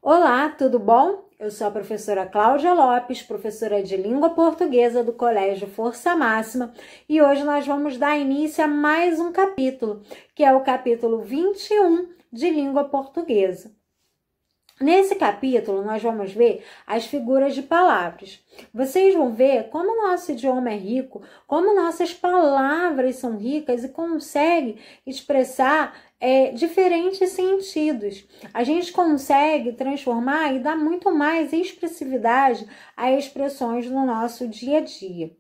Olá, tudo bom? Eu sou a professora Cláudia Lopes, professora de língua portuguesa do Colégio Força Máxima, e hoje nós vamos dar início a mais um capítulo, que é o capítulo 21 de língua portuguesa. Nesse capítulo, nós vamos ver as figuras de palavras. Vocês vão ver como o nosso idioma é rico, como nossas palavras são ricas e conseguem expressar diferentes sentidos. A gente consegue transformar e dar muito mais expressividade a expressões no nosso dia a dia.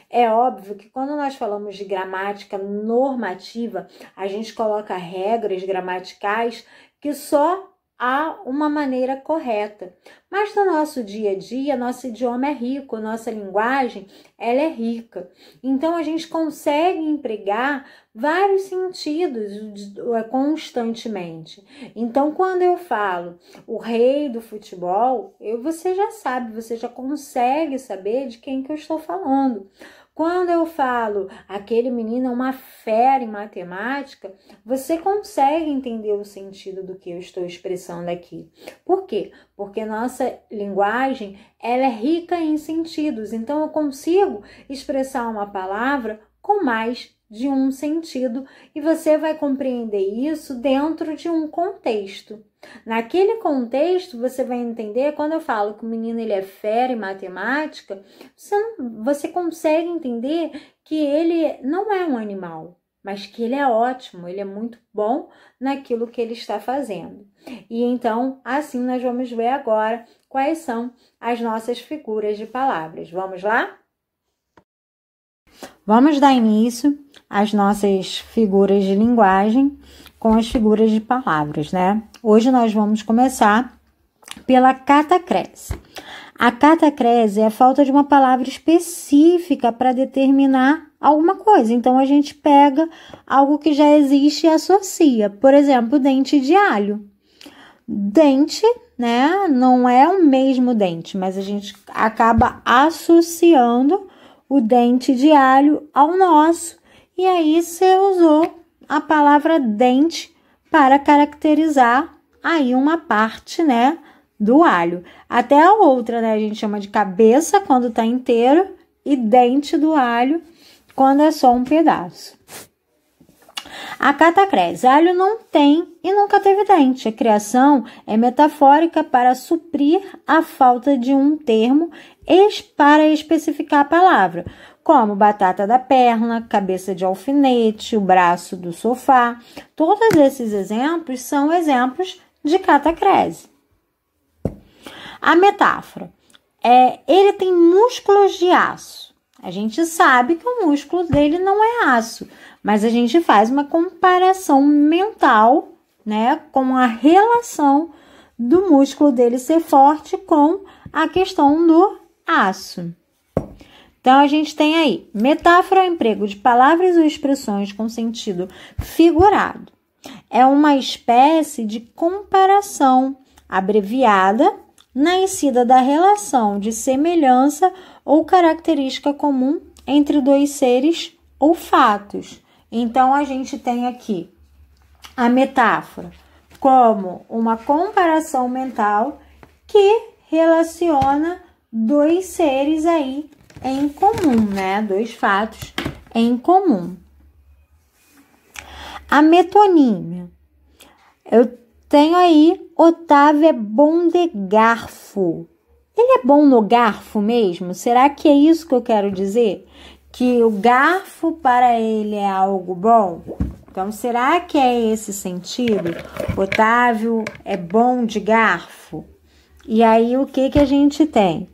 É óbvio que quando nós falamos de gramática normativa, a gente coloca regras gramaticais que só há uma maneira correta. Mas no nosso dia a dia, nosso idioma é rico, nossa linguagem, ela é rica. Então, a gente consegue empregar vários sentidos constantemente. Então, quando eu falo o rei do futebol, você já sabe, você já consegue saber de quem que eu estou falando. Quando eu falo aquele menino é uma fera em matemática, você consegue entender o sentido do que eu estou expressando aqui. Por quê? Porque nossa linguagem ela é rica em sentidos, então eu consigo expressar uma palavra com mais de um sentido e você vai compreender isso dentro de um contexto. Naquele contexto, você vai entender, quando eu falo que o menino ele é fera em matemática, você consegue entender que ele não é um animal, mas que ele é ótimo, ele é muito bom naquilo que ele está fazendo. E então, assim nós vamos ver agora quais são as nossas figuras de palavras. Vamos lá? Vamos dar início às nossas figuras de linguagem com as figuras de palavras, né? Hoje nós vamos começar pela catacrese. A catacrese é a falta de uma palavra específica para determinar alguma coisa. Então, a gente pega algo que já existe e associa. Por exemplo, dente de alho. Dente, né? Não é o mesmo dente, mas a gente acaba associando o dente de alho ao nosso. E aí, você usou a palavra dente para caracterizar aí uma parte, né, do alho. Até a outra, né, a gente chama de cabeça quando tá inteiro e dente do alho quando é só um pedaço. A catacrese. Alho não tem e nunca teve dente. A criação é metafórica para suprir a falta de um termo para especificar a palavra, como batata da perna, cabeça de alfinete, o braço do sofá. Todos esses exemplos são exemplos de catacrese. A metáfora. Ele tem músculos de aço. A gente sabe que o músculo dele não é aço, mas a gente faz uma comparação mental, né, com a relação do músculo dele ser forte com a questão do aço. Então, a gente tem aí, metáfora é o emprego de palavras ou expressões com sentido figurado. É uma espécie de comparação abreviada nascida da relação de semelhança ou característica comum entre dois seres ou fatos. Então, a gente tem aqui a metáfora como uma comparação mental que relaciona dois seres aí em comum, né? Dois fatos em comum. A metonímia. Eu tenho aí, Otávio é bom de garfo. Ele é bom no garfo mesmo? Será que é isso que eu quero dizer? Que o garfo para ele é algo bom? Então, será que é esse sentido? Otávio é bom de garfo? E aí, o que a gente tem?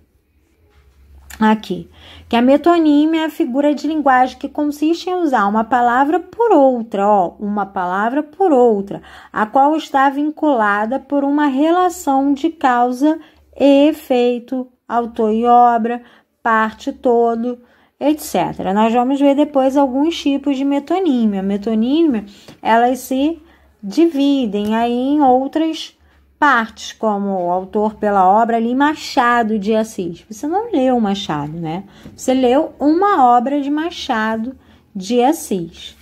Aqui, que a metonímia é a figura de linguagem que consiste em usar uma palavra por outra, uma palavra por outra, a qual está vinculada por uma relação de causa e efeito, autor e obra, parte todo, etc. Nós vamos ver depois alguns tipos de metonímia. Metonímia, elas se dividem aí em outras partes, como o autor pela obra ali, Machado de Assis. Você não leu Machado, né? Você leu uma obra de Machado de Assis.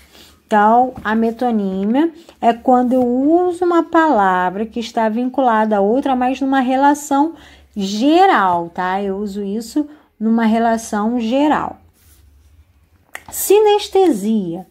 Então, a metonímia é quando eu uso uma palavra que está vinculada a outra, mas numa relação geral, tá? Eu uso isso numa relação geral. Sinestesia.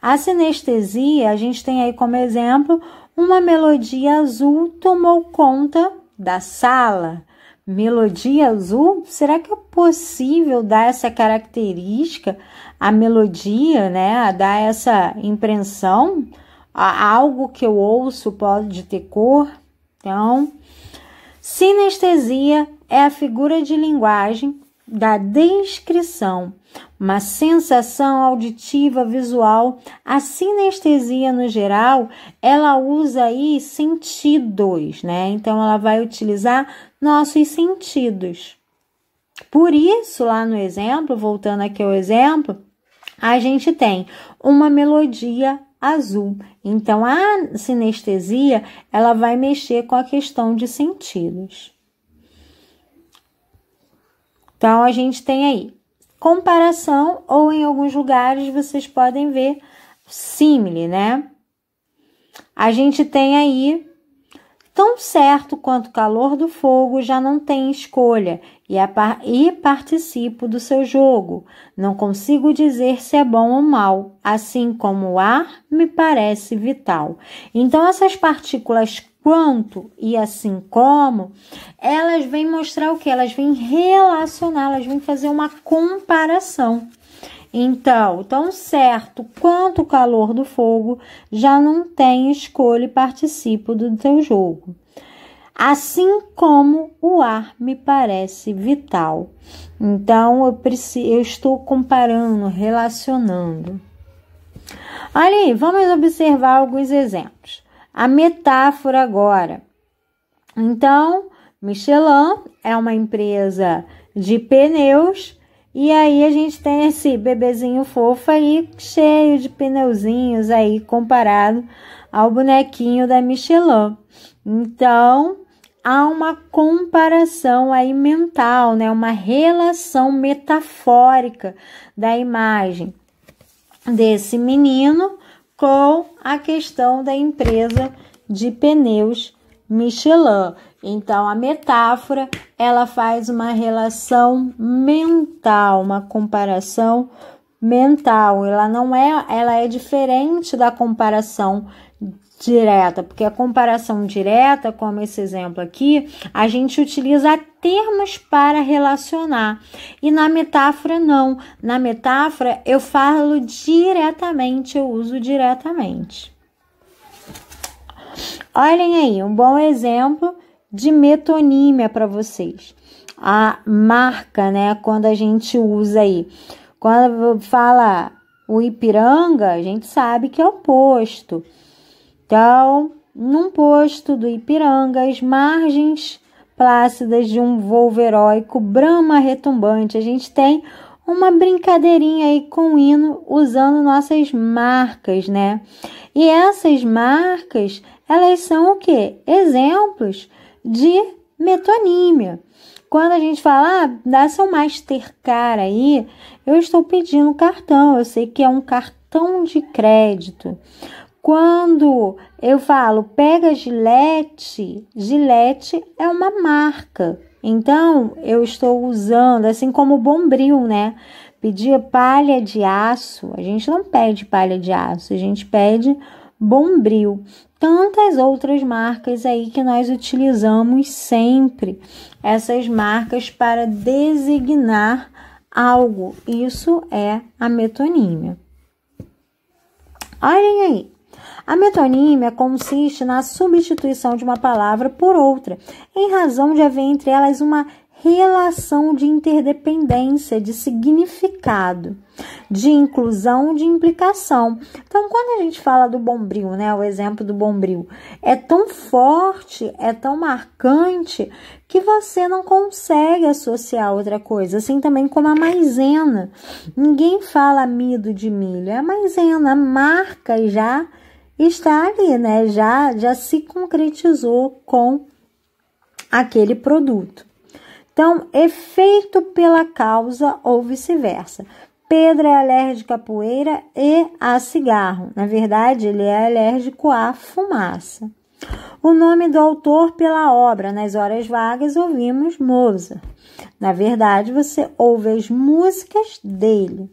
A sinestesia, a gente tem aí como exemplo, uma melodia azul tomou conta da sala. Melodia azul, será que é possível dar essa característica à melodia, né? A dar essa impressão? Algo que eu ouço pode ter cor? Então, sinestesia é a figura de linguagem da descrição, uma sensação auditiva visual. A sinestesia, no geral, ela usa aí sentidos, né? Então, ela vai utilizar nossos sentidos. Por isso, lá no exemplo, voltando aqui ao exemplo, a gente tem uma melodia azul. Então, a sinestesia, ela vai mexer com a questão de sentidos. Então, a gente tem aí comparação, ou em alguns lugares vocês podem ver símile, né? A gente tem aí, tão certo quanto o calor do fogo, já não tem escolha e participo do seu jogo. Não consigo dizer se é bom ou mal, assim como o ar me parece vital. Então, essas partículas quanto e assim como, elas vêm mostrar o que? Elas vêm relacionar, elas vêm fazer uma comparação. Então, tão certo quanto o calor do fogo, já não tem escolha e participo do teu jogo. Assim como o ar me parece vital. Então, eu estou comparando, relacionando. Olha aí, vamos observar alguns exemplos. A metáfora agora. Então, Michelin é uma empresa de pneus e aí a gente tem esse bebezinho fofo aí cheio de pneuzinhos aí comparado ao bonequinho da Michelin. Então, há uma comparação aí mental, né? Uma relação metafórica da imagem desse menino com a questão da empresa de pneus Michelin. Então, a metáfora, ela faz uma relação mental, uma comparação mental. Ela é diferente da comparação direta, porque a comparação direta, como esse exemplo aqui, a gente utiliza termos para relacionar. E na metáfora, não. Na metáfora, eu falo diretamente, eu uso diretamente. Olhem aí, um bom exemplo de metonímia para vocês. A marca, né? Quando a gente usa aí. Quando fala o Ipiranga, a gente sabe que é o posto. Então, num posto do Ipiranga, as margens plácidas de um voo heróico, brama retumbante. A gente tem uma brincadeirinha aí com o hino usando nossas marcas, né? E essas marcas, elas são o quê? Exemplos de metonímia. Quando a gente fala, dá seu Mastercard aí, eu estou pedindo cartão, eu sei que é um cartão de crédito. Quando eu falo, pega Gillette, Gillette é uma marca. Então, eu estou usando, assim como o Bombril, né? Pedir palha de aço, a gente não pede palha de aço, a gente pede Bombril. Tantas outras marcas aí que nós utilizamos sempre, essas marcas para designar algo. Isso é a metonímia. Olhem aí. A metonímia consiste na substituição de uma palavra por outra, em razão de haver entre elas uma relação de interdependência, de significado, de inclusão, de implicação. Então, quando a gente fala do Bombril, né, o exemplo do Bombril, é tão forte, é tão marcante, que você não consegue associar outra coisa, assim também como a maisena. Ninguém fala amido de milho, é a maisena, a marca já está ali, né? Já se concretizou com aquele produto. Então, efeito pela causa ou vice-versa. Pedro é alérgico à poeira e a cigarro. Na verdade, ele é alérgico à fumaça. O nome do autor pela obra. Nas horas vagas, ouvimos Mozart. Na verdade, você ouve as músicas dele.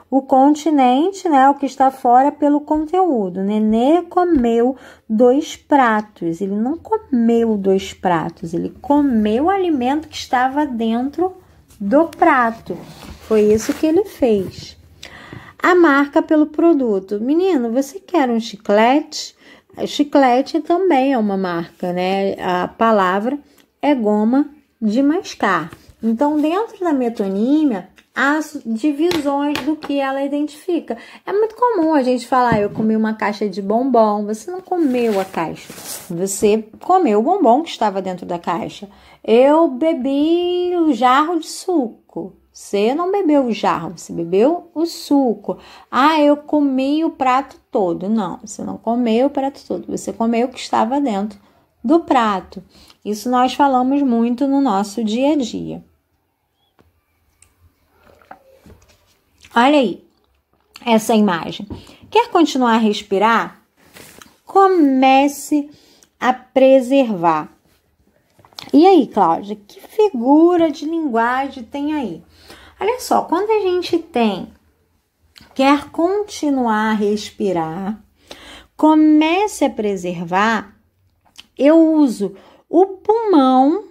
O continente, né, o que está fora pelo conteúdo. Nenê comeu 2 pratos. Ele não comeu 2 pratos, ele comeu o alimento que estava dentro do prato. Foi isso que ele fez. A marca pelo produto. Menino, você quer um chiclete? Chiclete também é uma marca, né? A palavra é goma de mascar. Então, dentro da metonímia, as divisões do que ela identifica. É muito comum a gente falar, eu comi uma caixa de bombom. Você não comeu a caixa, você comeu o bombom que estava dentro da caixa. Eu bebi o jarro de suco. Você não bebeu o jarro, você bebeu o suco. Ah, eu comi o prato todo. Não, você não comeu o prato todo, você comeu o que estava dentro do prato. Isso nós falamos muito no nosso dia a dia. Olha aí, essa imagem. Quer continuar a respirar? Comece a preservar. E aí, Cláudia, que figura de linguagem tem aí? Olha só, quando a gente quer continuar a respirar, comece a preservar, eu uso o pulmão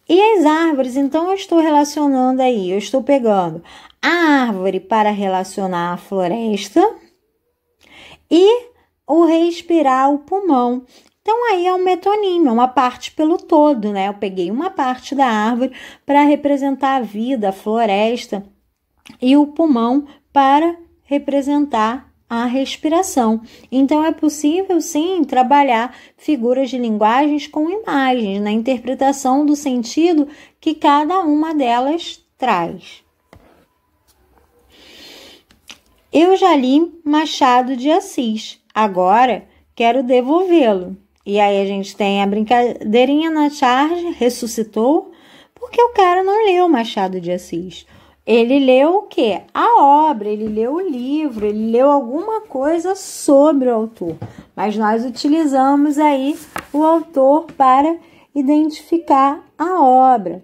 e as árvores. Então, eu estou relacionando aí, eu estou pegando a árvore para relacionar a floresta e o respirar, o pulmão. Então, aí é um metonímio, uma parte pelo todo, né? Eu peguei uma parte da árvore para representar a vida, a floresta, e o pulmão para representar a respiração. Então, é possível, sim, trabalhar figuras de linguagens com imagens, na interpretação do sentido que cada uma delas traz. Eu já li Machado de Assis, agora quero devolvê-lo. E aí a gente tem a brincadeirinha na charge, ressuscitou, porque o cara não leu Machado de Assis. Ele leu o quê? A obra, ele leu o livro, ele leu alguma coisa sobre o autor. Mas nós utilizamos aí o autor para identificar a obra.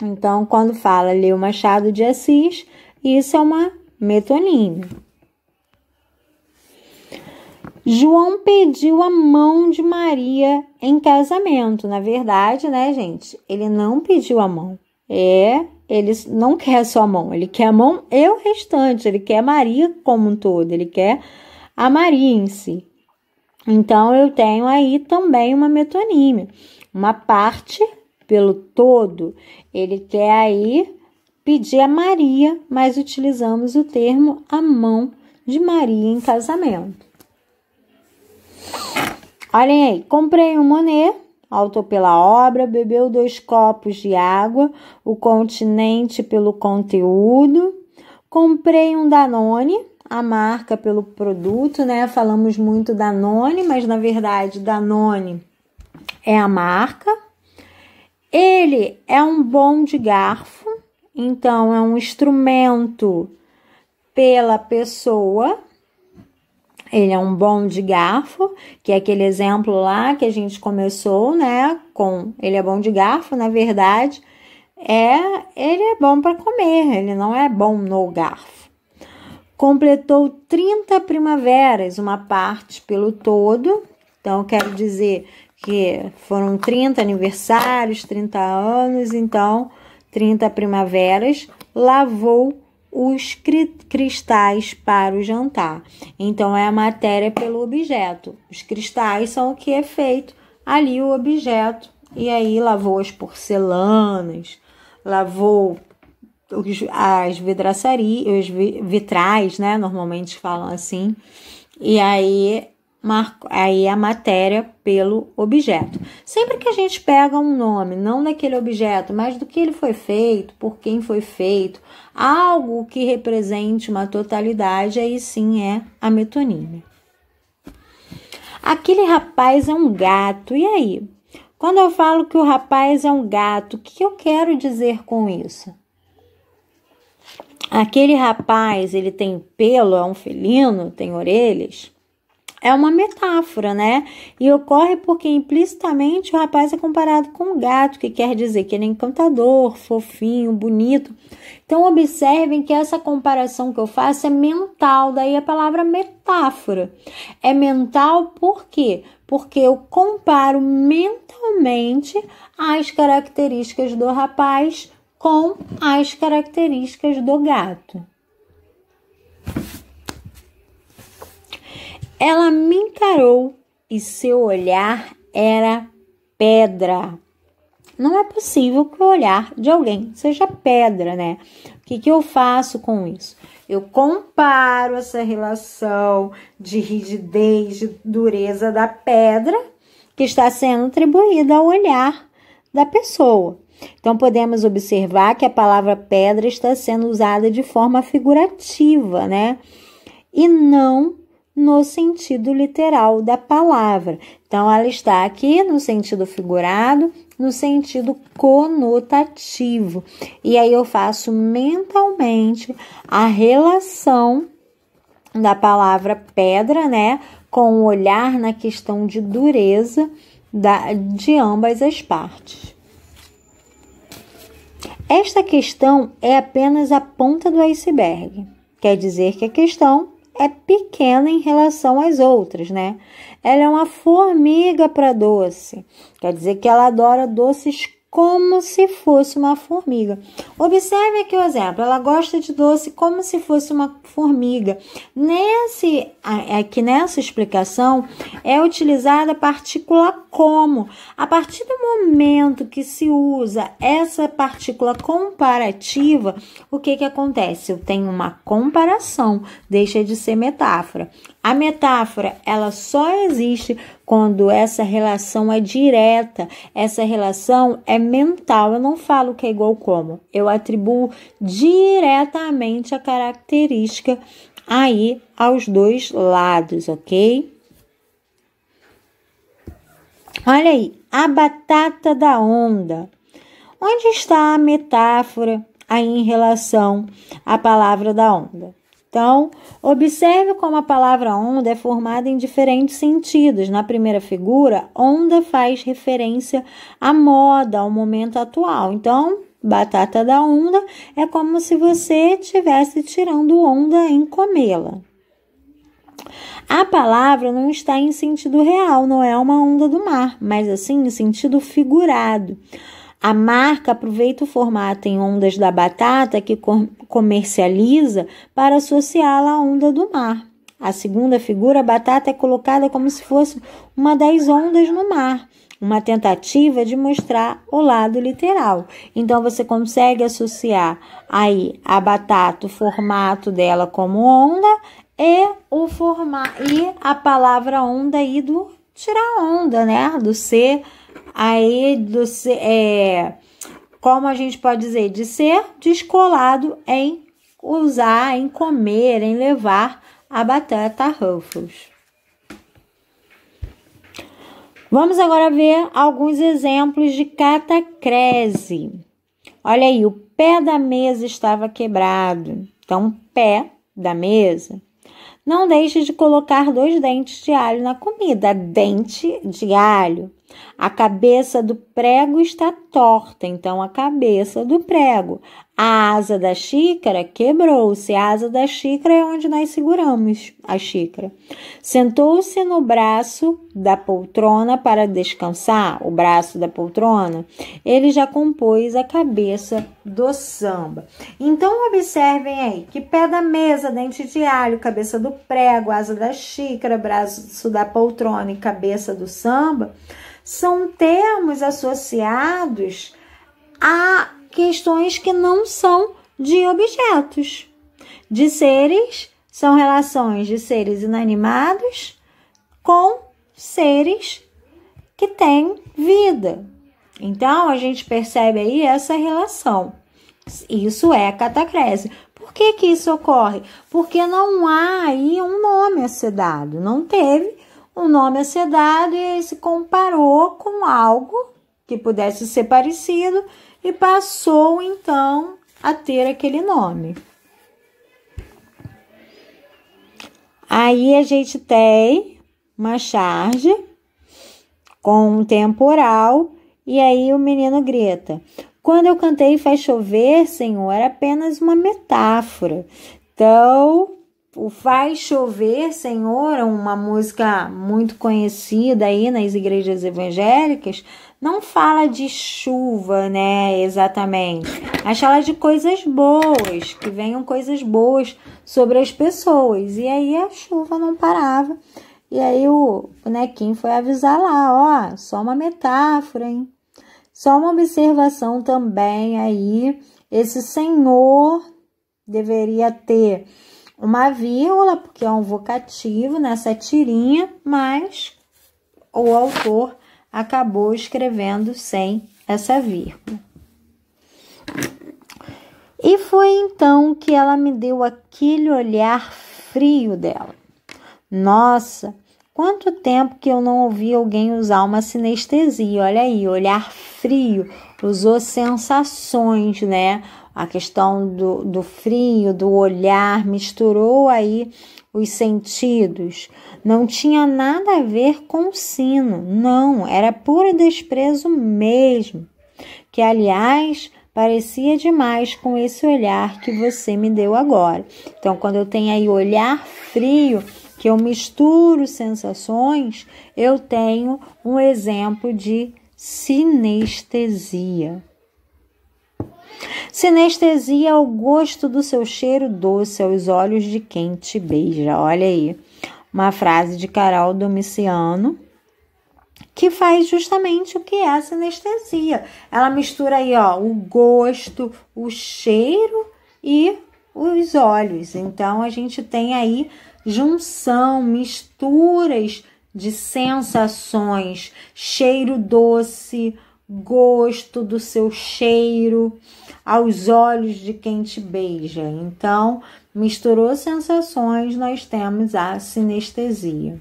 Então, quando fala leu Machado de Assis, isso é uma metonímia. João pediu a mão de Maria em casamento. Na verdade, né, gente? Ele não pediu a mão. Ele não quer só a mão. Ele quer a mão e o restante. Ele quer Maria como um todo. Ele quer a Maria em si. Então, eu tenho aí também uma metonímia. Uma parte pelo todo. Ele quer aí pedir a Maria, mas utilizamos o termo a mão de Maria em casamento. Olhem aí, comprei um Monet, autor pela obra, bebeu 2 copos de água, o continente pelo conteúdo. Comprei um Danone, a marca pelo produto, né? Falamos muito Danone, mas na verdade Danone é a marca. Ele é um bom de garfo, então é um instrumento pela pessoa. Ele é um bom de garfo, que é aquele exemplo lá que a gente começou, né? Com ele é bom de garfo, na verdade, ele é bom para comer, ele não é bom no garfo. Completou 30 primaveras, uma parte pelo todo. Então, quero dizer que foram 30 aniversários, 30 anos, então 30 primaveras. Lavou os cristais para o jantar. Então, é a matéria pelo objeto. Os cristais são o que é feito ali o objeto. E aí, lavou as porcelanas, lavou as vidraçarias, os vitrais, né? Normalmente falam assim. E aí a matéria pelo objeto. Sempre que a gente pega um nome, não daquele objeto, mas do que ele foi feito, por quem foi feito, algo que represente uma totalidade, aí sim é a metonímia. Aquele rapaz é um gato, e aí? Quando eu falo que o rapaz é um gato, o que eu quero dizer com isso? aquele rapaz, ele tem pelo, é um felino, tem orelhas, é uma metáfora, né? E ocorre porque implicitamente o rapaz é comparado com o gato, que quer dizer que ele é encantador, fofinho, bonito. Então, observem que essa comparação que eu faço é mental, daí a palavra metáfora. É mental por quê? Porque eu comparo mentalmente as características do rapaz com as características do gato. Ela me encarou e seu olhar era pedra. Não é possível que o olhar de alguém seja pedra, né? O que eu faço com isso? Eu comparo essa relação de rigidez, de dureza da pedra que está sendo atribuída ao olhar da pessoa. Então, podemos observar que a palavra pedra está sendo usada de forma figurativa, né? E não no sentido literal da palavra. Então, ela está aqui no sentido figurado, no sentido conotativo. E aí eu faço mentalmente a relação da palavra pedra, né, com o olhar na questão de dureza de ambas as partes. Esta questão é apenas a ponta do iceberg. Quer dizer que a questão é pequena em relação às outras, né? Ela é uma formiga para doce. Quer dizer que ela adora doces como se fosse uma formiga. Observe aqui o exemplo. Ela gosta de doce como se fosse uma formiga. Aqui nessa explicação é utilizada a partícula como. A partir do momento que se usa essa partícula comparativa, o que acontece? Eu tenho uma comparação, deixa de ser metáfora. A metáfora, ela só existe quando essa relação é direta, essa relação é mental. Eu não falo que é igual como, eu atribuo diretamente a característica aí aos dois lados, ok? Olha aí, a batata da onda. Onde está a metáfora aí em relação à palavra da onda? Então, observe como a palavra onda é formada em diferentes sentidos. Na primeira figura, onda faz referência à moda, ao momento atual. Então, batata da onda é como se você estivesse tirando onda em comê-la. A palavra não está em sentido real, não é uma onda do mar, mas assim em sentido figurado. A marca aproveita o formato em ondas da batata que comercializa para associá-la à onda do mar. A segunda figura, a batata é colocada como se fosse uma das ondas no mar, uma tentativa de mostrar o lado literal. Então, você consegue associar aí a batata, o formato dela como onda e a palavra onda aí do tirar onda, né? Do ser... Aí, como a gente pode dizer, de ser descolado em usar, em comer, em levar a batata Ruffles. Vamos agora ver alguns exemplos de catacrese. Olha aí, o pé da mesa estava quebrado. Então, pé da mesa. Não deixe de colocar 2 dentes de alho na comida. Dente de alho. A cabeça do prego está torta, então a cabeça do prego. A asa da xícara quebrou-se. A asa da xícara é onde nós seguramos a xícara. Sentou-se no braço da poltrona para descansar. O braço da poltrona, ele já compôs a cabeça do samba. Então, observem aí que pé da mesa, dente de alho, cabeça do prego, asa da xícara, braço da poltrona e cabeça do samba são termos associados a questões que não são de objetos. De seres, são relações de seres inanimados com seres que têm vida. Então, a gente percebe aí essa relação. Isso é catacrese. Por que isso ocorre? Porque não há aí um nome a ser dado. Não teve um nome a ser dado e se comparou com algo que pudesse ser parecido e passou, então, a ter aquele nome. Aí a gente tem uma charge com um temporal, e aí o menino grita: quando eu cantei faz chover, Senhor, era apenas uma metáfora. Então, o Faz Chover, Senhor, uma música muito conhecida aí nas igrejas evangélicas, não fala de chuva, né, exatamente, mas fala de coisas boas, que venham coisas boas sobre as pessoas. E aí a chuva não parava. E aí o bonequinho foi avisar lá, ó, só uma metáfora, hein? Só uma observação também aí, esse Senhor deveria ter uma vírgula, porque é um vocativo nessa tirinha, mas o autor acabou escrevendo sem essa vírgula. E foi então que ela me deu aquele olhar frio dela. Nossa, quanto tempo que eu não ouvi alguém usar uma sinestesia. Olha aí, olhar frio, usou sensações, né? A questão do frio, do olhar, misturou aí os sentidos. Não tinha nada a ver com o sino, não, era puro desprezo mesmo. Que, aliás, parecia demais com esse olhar que você me deu agora. Então, quando eu tenho aí olhar frio, que eu misturo sensações, eu tenho um exemplo de sinestesia. Sinestesia é o gosto do seu cheiro doce aos olhos de quem te beija. Olha aí, uma frase de Carol Domiciano, que faz justamente o que é a sinestesia. Ela mistura aí, ó, o gosto, o cheiro e os olhos. Então, a gente tem aí junção, misturas de sensações, cheiro doce, gosto do seu cheiro, aos olhos de quem te beija. Então, misturou sensações, nós temos a sinestesia.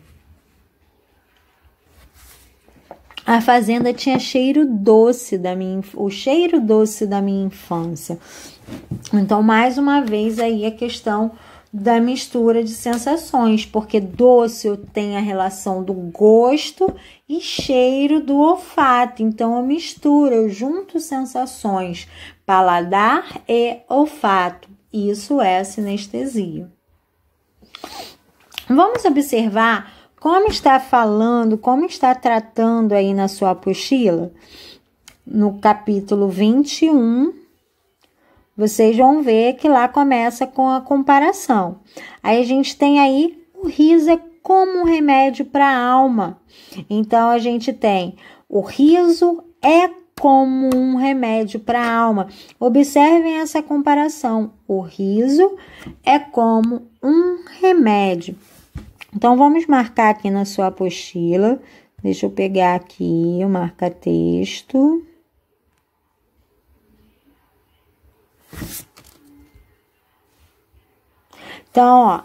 A fazenda tinha cheiro doce o cheiro doce da minha infância. Então, mais uma vez aí a questão da mistura de sensações, porque doce tem a relação do gosto e cheiro do olfato. Então, eu misturo, eu junto sensações, paladar e olfato. Isso é sinestesia. Vamos observar como está falando, como está tratando aí na sua apostila. No capítulo 21, vocês vão ver que lá começa com a comparação. Aí a gente tem aí o riso é como um remédio para a alma. Então, a gente tem o riso é como um remédio para a alma. Observem essa comparação. O riso é como um remédio. Então, vamos marcar aqui na sua apostila. Deixa eu pegar aqui o marca-texto. Então, ó,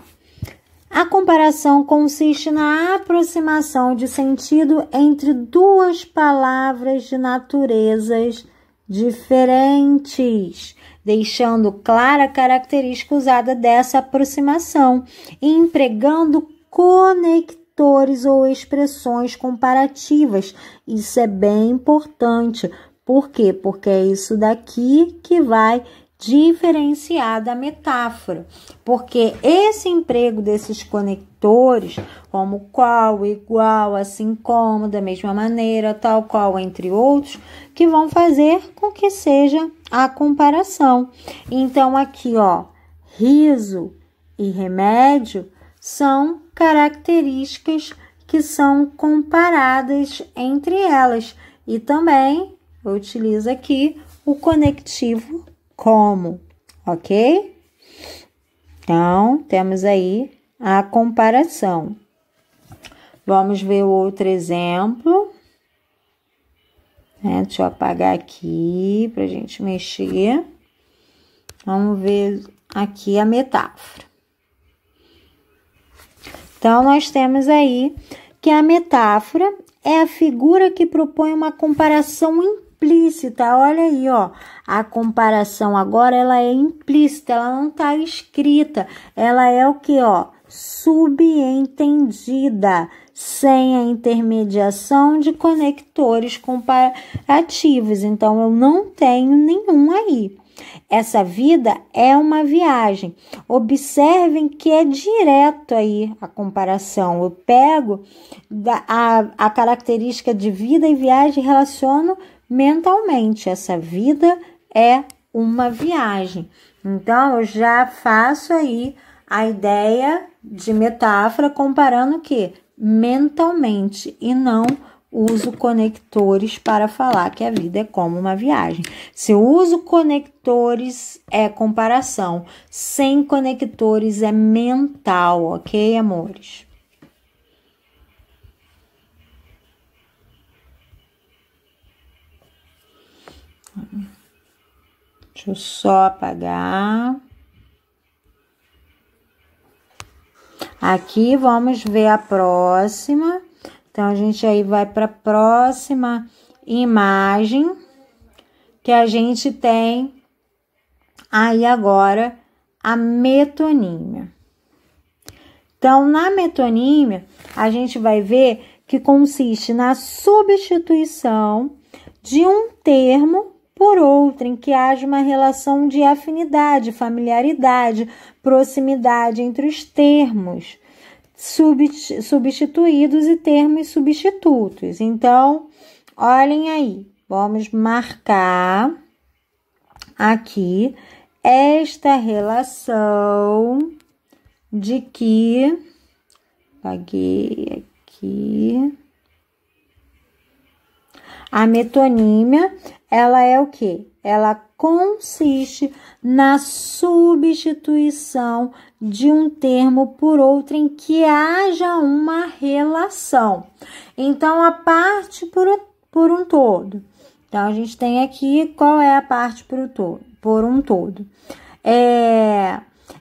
a comparação consiste na aproximação de sentido entre duas palavras de naturezas diferentes, deixando clara a característica usada dessa aproximação e empregando conectores ou expressões comparativas. Isso é bem importante. Por quê? Porque é isso daqui que vai diferenciar da metáfora, porque esse emprego desses conectores, como qual, igual, assim como, da mesma maneira, tal qual, entre outros, que vão fazer com que seja a comparação. Então, aqui, ó, riso e remédio são características que são comparadas entre elas. E também eu utilizo aqui o conectivo como, ok? Então, temos aí a comparação. Vamos ver o outro exemplo. Deixa eu apagar aqui para a gente mexer. Vamos ver aqui a metáfora. Então, nós temos aí que a metáfora é a figura que propõe uma comparação implícita. Olha aí, ó, a comparação agora ela é implícita, ela não está escrita. Ela é o que, ó, subentendida, sem a intermediação de conectores comparativos. Então, eu não tenho nenhum aí. Essa vida é uma viagem. Observem que é direto aí a comparação. Eu pego a característica de vida e viagem e relaciono mentalmente. Essa vida é uma viagem. Então, eu já faço aí a ideia de metáfora comparando o quê? Mentalmente, e não uso conectores para falar que a vida é como uma viagem. Se eu uso conectores, é comparação. Sem conectores, é mental, ok, amores? Deixa eu só apagar. Aqui, vamos ver a próxima. Então, a gente aí vai para a próxima imagem, que a gente tem aí agora a metonímia. Então, na metonímia, a gente vai ver que consiste na substituição de um termo por outro, em que haja uma relação de afinidade, familiaridade, proximidade entre os termos substituídos e termos substitutos. Então, olhem aí, vamos marcar aqui esta relação de que, paguei aqui, a metonímia, ela é o quê? Ela consiste na substituição de um termo por outro em que haja uma relação. Então, a parte por um todo. Então, a gente tem aqui qual é a parte por um todo.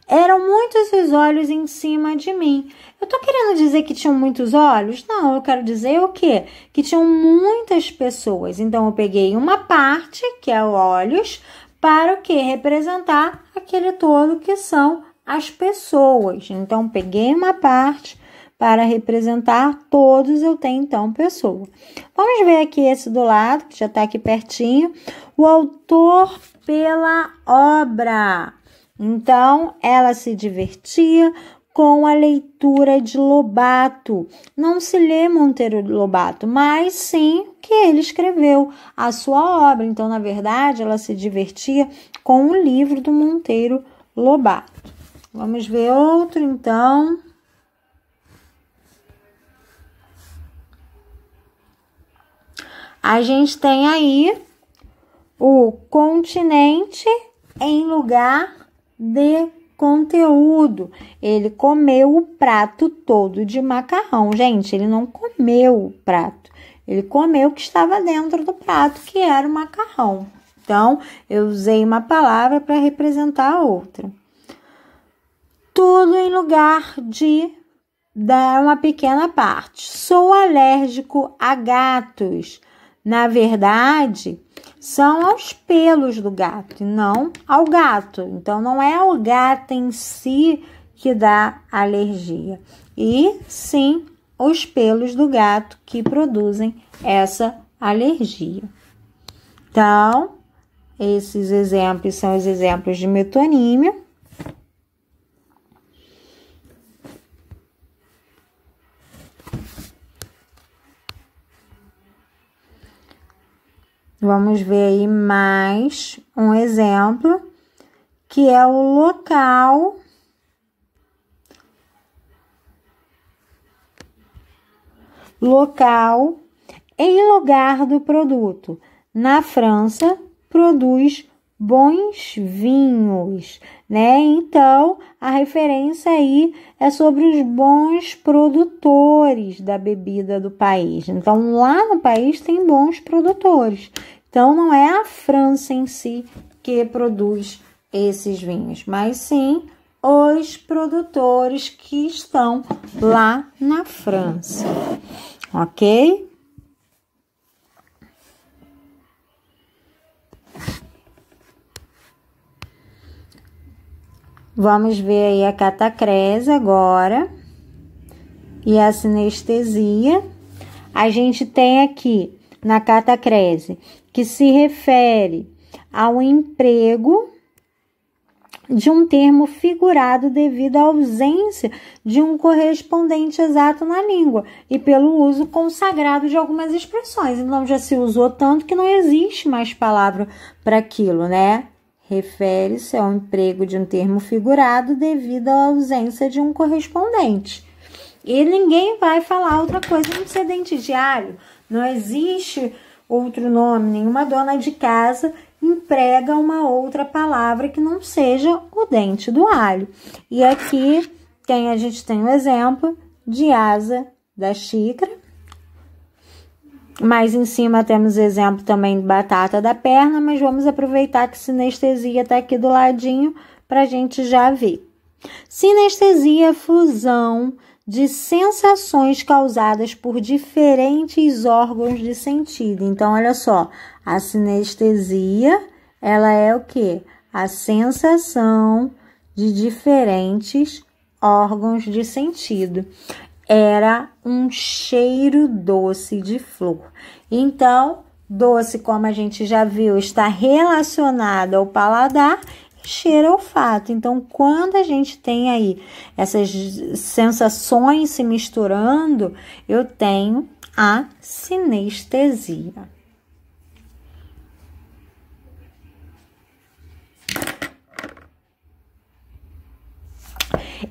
Eram muitos os olhos em cima de mim. Eu tô querendo dizer que tinham muitos olhos? Não, eu quero dizer o quê? Que tinham muitas pessoas. Então, eu peguei uma parte, que é olhos, para o quê? Representar aquele todo que são as pessoas. Então, peguei uma parte para representar todos, eu tenho, então, pessoa. Vamos ver aqui esse do lado, que já está aqui pertinho. O autor pela obra. Então, ela se divertia com a leitura de Lobato. Não se lê Monteiro Lobato, mas sim que ele escreveu, a sua obra. Então, na verdade, ela se divertia com o livro do Monteiro Lobato. Vamos ver outro, então. A gente tem aí o continente em lugar de conteúdo. Ele comeu o prato todo de macarrão. Gente, ele não comeu o prato. Ele comeu o que estava dentro do prato, que era o macarrão. Então, eu usei uma palavra para representar a outra. Tudo em lugar de dar uma pequena parte. Sou alérgico a gatos. Na verdade, são aos pelos do gato e não ao gato. Então, não é o gato em si que dá alergia, e sim os pelos do gato que produzem essa alergia. Então, esses exemplos são os exemplos de metonímia. Vamos ver aí mais um exemplo, que é o local em lugar do produto. Na França, produz bons vinhos, né? Então, a referência aí é sobre os bons produtores da bebida do país. Então, lá no país tem bons produtores. Então, não é a França em si que produz esses vinhos, mas sim os produtores que estão lá na França, ok? Vamos ver aí a catacrese agora e a sinestesia. A gente tem aqui na catacrese que se refere ao emprego de um termo figurado devido à ausência de um correspondente exato na língua e pelo uso consagrado de algumas expressões. Então, já se usou tanto que não existe mais palavra para aquilo, né? Refere-se ao emprego de um termo figurado devido à ausência de um correspondente. E ninguém vai falar outra coisa no ser dente de alho. Não existe outro nome, nenhuma dona de casa emprega uma outra palavra que não seja o dente do alho. E aqui a gente tem o exemplo de asa da xícara. Mais em cima temos exemplo também de batata da perna, mas vamos aproveitar que sinestesia está aqui do ladinho para a gente já ver. Sinestesia é fusão de sensações causadas por diferentes órgãos de sentido. Então, olha só, a sinestesia, ela é o quê? A sensação de diferentes órgãos de sentido. Era um cheiro doce de flor. Então, doce, como a gente já viu, está relacionado ao paladar, cheiro, olfato. Então, quando a gente tem aí essas sensações se misturando, eu tenho a sinestesia.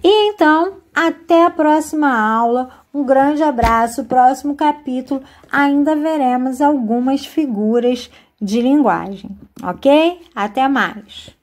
E então, até a próxima aula. Um grande abraço. Próximo capítulo, ainda veremos algumas figuras de linguagem, ok? Até mais!